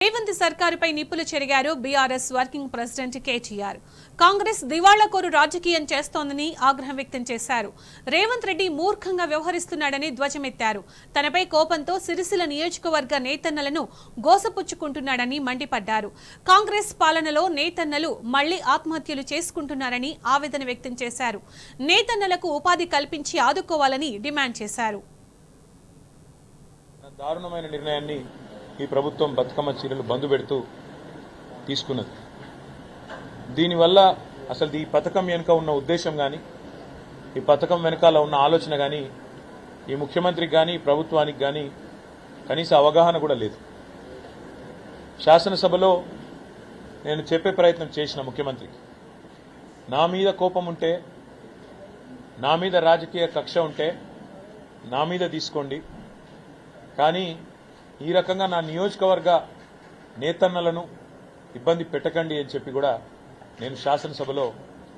రేవంత్ సర్కారుపై నిప్పులు చెరిగారు BRS working president KTR. Congress దివాళాకోరు రాజకీయం చేస్తోందని ఆగ్రహం వ్యక్తం చేశారు. రేవంత్ రెడ్డి మూర్ఖంగా వ్యవహరిస్తున్నాడని ధ్వజమెత్తారు. తనపై కోపంతో సిరిసిల్ల నియోజకవర్గ నేతన్నలను గోసపుచ్చుకుంటున్నాడని మండిపడ్డారు. కాంగ్రెస్ పాలనలో నేతన్నలు మళ్లీ ఆత్మహత్యలు చేసుకుంటున్నారని ఆవేదన వ్యక్తం చేశారు. నేతన్నలకు ఉపాధి కల్పించి ఆదుకోవాలని డిమాండ్ చేశారు. దారుణమైన నిర్ణయాన్ని ఈ ప్రభుత్వం బతుకమ్మ చీరలు బంద్ పెడుతూ తీసుకున్నది. దీనివల్ల అసలు ఈ పథకం వెనుక ఉన్న ఉద్దేశం కానీ ఈ పథకం వెనకాల ఉన్న ఆలోచన కానీ ఈ ముఖ్యమంత్రికి కానీ ప్రభుత్వానికి కానీ కనీస అవగాహన కూడా లేదు. శాసనసభలో నేను చెప్పే ప్రయత్నం చేసిన ముఖ్యమంత్రికి, నా మీద కోపం ఉంటే, నా మీద రాజకీయ కక్ష ఉంటే నా మీద తీసుకోండి, కానీ ఈ రకంగా నా నియోజకవర్గ నేతన్నలను ఇబ్బంది పెట్టకండి అని చెప్పి కూడా నేను శాసనసభలో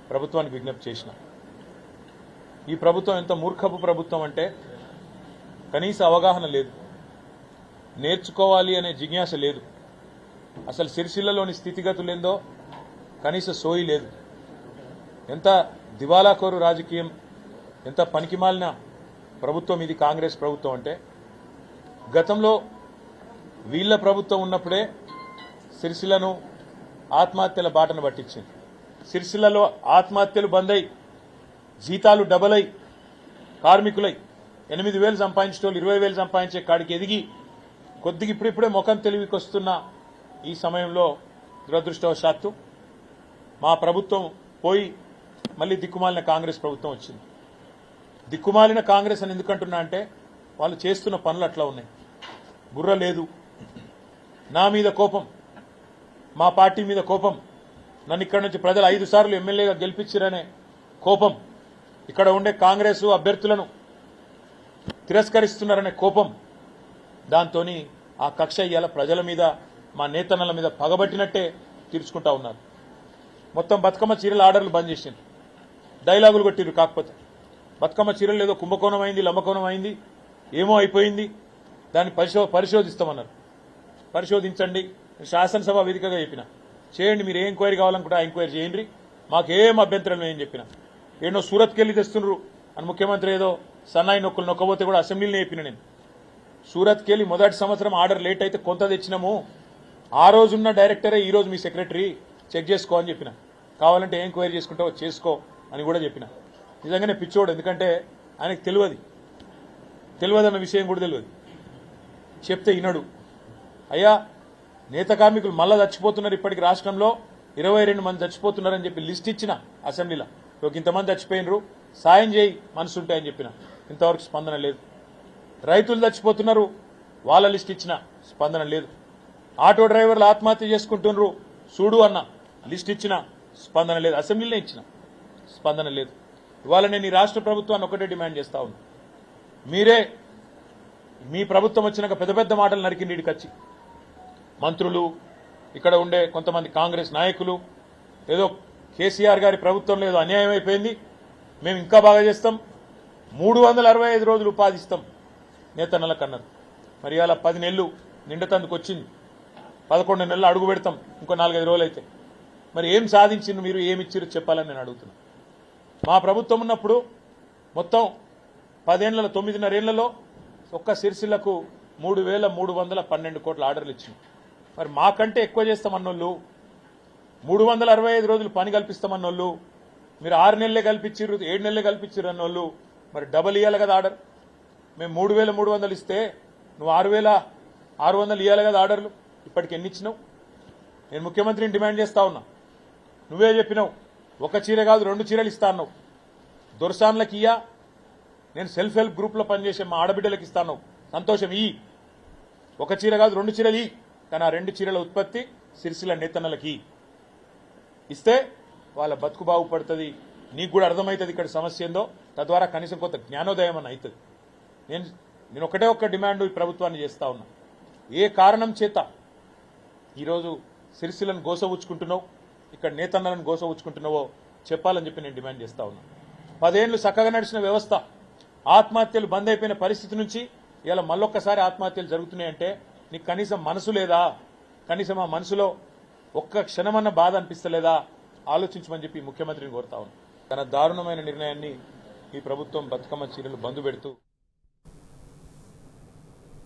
ప్రభుత్వానికి విజ్ఞప్తి చేసిన. ఈ ప్రభుత్వం ఎంత మూర్ఖపు ప్రభుత్వం అంటే కనీస అవగాహన లేదు, నేర్చుకోవాలి అనే జిజ్ఞాస లేదు, అసలు సిరిసిల్లలోని స్థితిగతులేందో కనీస సోయి లేదు. ఎంత దివాలాకోరు రాజకీయం, ఎంత పనికిమాలిన ప్రభుత్వం ఇది కాంగ్రెస్ ప్రభుత్వం అంటే, గతంలో వీళ్ల ప్రభుత్వం ఉన్నప్పుడే సిరిసిల్లను ఆత్మహత్యల బాటను పట్టించింది. సిరిసిల్లలో ఆత్మహత్యలు బంద్ అయి, జీతాలు డబల్ అయి, కార్మికులై 8,000 సంపాదించేటోళ్ళు 20,000 సంపాదించే కాడికి ఎదిగి కొద్దిగా ఇప్పుడిప్పుడే ముఖం తెలివికి వస్తున్న ఈ సమయంలో దురదృష్టవశాత్తు మా ప్రభుత్వం పోయి మళ్లీ దిక్కుమాలిన కాంగ్రెస్ ప్రభుత్వం వచ్చింది. దిక్కుమాలిన కాంగ్రెస్ అని ఎందుకంటున్నా అంటే వాళ్ళు చేస్తున్న పనులు అట్లా ఉన్నాయి. బుర్ర లేదు, నా మీద కోపం, మా పార్టీ మీద కోపం, నన్ను ఇక్కడ నుంచి ప్రజలు 5 సార్లు ఎమ్మెల్యేగా గెలిపించారనే కోపం, ఇక్కడ ఉండే కాంగ్రెస్ అభ్యర్థులను తిరస్కరిస్తున్నారనే కోపం, దాంతో ఆ కక్ష ఇయ్యాల ప్రజల మీద, మా నేతన్నల మీద పగబట్టినట్టే తీర్చుకుంటా ఉన్నారు. మొత్తం బతుకమ్మ చీరల ఆర్డర్లు బంద్ చేసిండ్రు, డైలాగులు కొట్టిరు. కాకపోతే బతుకమ్మ చీరలు ఏదో కుంభకోణం అయింది, లంబకోణం అయింది, ఏమో అయిపోయింది, దాన్ని పరిశోధిస్తామన్నారు. పరిశోధించండి, శాసనసభ వేదికగా చెప్పిన, చేయండి, మీరు ఏ ఎంక్వైరీ కావాలనుకుంటే ఆ ఎంక్వైరీ చేయండి, మాకేం అభ్యంతరం లేదని చెప్పిన. ఏదో సూరత్కి వెళ్ళి తెస్తుండ్రు అని ముఖ్యమంత్రి ఏదో సన్నాయి నొక్కులు నొక్కబోతే కూడా అసెంబ్లీలో చెప్పిన. నేను సూరత్కి వెళ్ళి మొదటి సంవత్సరం ఆర్డర్ లేట్ అయితే కొంత తెచ్చినాము, ఆ రోజున్న డైరెక్టరే ఈ రోజు మీ సెక్రటరీ చెక్ చేసుకో అని చెప్పిన. కావాలంటే ఏ ఎంక్వైరీ చేసుకుంటావో చేసుకో అని కూడా చెప్పిన. నిజంగానే పిచ్చోడు, ఎందుకంటే ఆయనకు తెలియదన్న విషయం కూడా తెలియదు, చెప్తే వినడు. అయ్యా, నేత కార్మికులు మళ్ళా చచ్చిపోతున్నారు, ఇప్పటికి రాష్ట్రంలో 22 మంది చచ్చిపోతున్నారని చెప్పి లిస్ట్ ఇచ్చిన అసెంబ్లీలో. ఇంతమంది చచ్చిపోయినరు, సాయం చేయి మనసుంటాయని చెప్పిన, ఇంతవరకు స్పందన లేదు. రైతులు చచ్చిపోతున్నారు, వాళ్ళ లిస్ట్ ఇచ్చిన, స్పందన లేదు. ఆటో డ్రైవర్లు ఆత్మహత్య చేసుకుంటున్నారు, చూడు అన్న, లిస్ట్ ఇచ్చిన, స్పందన లేదు. అసెంబ్లీలో ఇచ్చిన, స్పందన లేదు. ఇవాళ నేను ఈ రాష్ట్ర ప్రభుత్వాన్ని ఒకటే డిమాండ్ చేస్తా ఉన్నా, మీరే మీ ప్రభుత్వం వచ్చినాక పెద్ద పెద్ద మాటలు నరికిండి ఇడికొచ్చి మంత్రులు, ఇక్కడ ఉండే కొంతమంది కాంగ్రెస్ నాయకులు, ఏదో కేసీఆర్ గారి ప్రభుత్వంలో ఏదో అన్యాయం అయిపోయింది, మేము ఇంకా బాగా చేస్తాం, 365 రోజులు ఉపాధి ఇస్తాం నేతన్నలకు అన్నారు. మరి ఇవాళ 10 నెలలు నిండతందుకు వచ్చింది, 11 నెలలు అడుగు పెడతాం ఇంకో 4-5 రోజులు అయితే. మరి ఏం సాధించింది, మీరు ఏమిచ్చిరు చెప్పాలని నేను అడుగుతున్నా. మా ప్రభుత్వం ఉన్నప్పుడు మొత్తం 9.5 ఏళ్లలో ఒక్క సిరిసిల్లకు 3,312 కోట్ల ఆర్డర్లు ఇచ్చింది. మరి మాకంటే ఎక్కువ చేస్తామన్నోళ్ళు, 365 రోజులు పని కల్పిస్తామన్నోళ్ళు, మీరు 6 నెలలే కల్పించారు, 7 నెలలే కల్పించారు అన్నోళ్ళు మరి డబల్ ఇవ్వాలి కదా ఆర్డర్. మేము 3,300 ఇస్తే నువ్వు 6,600 ఇవ్వాలి కదా ఆర్డర్లు. ఇప్పటికి ఎన్ని ఇచ్చినావు? నేను ముఖ్యమంత్రిని డిమాండ్ చేస్తా ఉన్నా, నువ్వే చెప్పినావు ఒక చీర కాదు 2 చీరలు ఇస్తా అన్నావు. దొరసాన్లకు ఇయ్యా, నేను సెల్ఫ్ హెల్ప్ గ్రూప్లో పనిచేసే మా ఆడబిడ్డలకు ఇస్తాను, సంతోషం, ఈ ఒక చీర కాదు 2 చీరలు ఈ, కానీ ఆ 2 చీరల ఉత్పత్తి సిరిసిల్ల నేతన్నలకి ఇస్తే వాళ్ళ బతుకు బాగుపడుతుంది, నీకు కూడా అర్థమవుతుంది ఇక్కడ సమస్య ఏందో, తద్వారా కనీసం కొంత జ్ఞానోదయం అని అవుతుంది. నేను ఒకటే ఒక్క డిమాండ్ ఈ ప్రభుత్వాన్ని చేస్తా ఉన్నా, ఏ కారణం చేత ఈరోజు సిరిసిల్లను గోసవుచ్చుకుంటున్నావు, ఇక్కడ నేతన్నలను గోసవుచ్చుకుంటున్నావో చెప్పాలని చెప్పి నేను డిమాండ్ చేస్తా ఉన్నా. 10 ఏళ్లు చక్కగా నడిచిన వ్యవస్థ ఆత్మహత్యలు బంద్ అయిపోయిన పరిస్థితి నుంచి ఇలా మళ్ళొక్కసారి ఆత్మహత్యలు జరుగుతున్నాయంటే నీకు కనీసం మనసు లేదా? కనీసం ఆ మనసులో ఒక్క క్షణమన్న బాధ అనిపిస్తలేదా ఆలోచించమని చెప్పి ముఖ్యమంత్రిని కోరుతా ఉన్నాను. తన దారుణమైన నిర్ణయాన్ని ఈ ప్రభుత్వం బతుకమ్మ చీరలు బంద్ పెడుతూ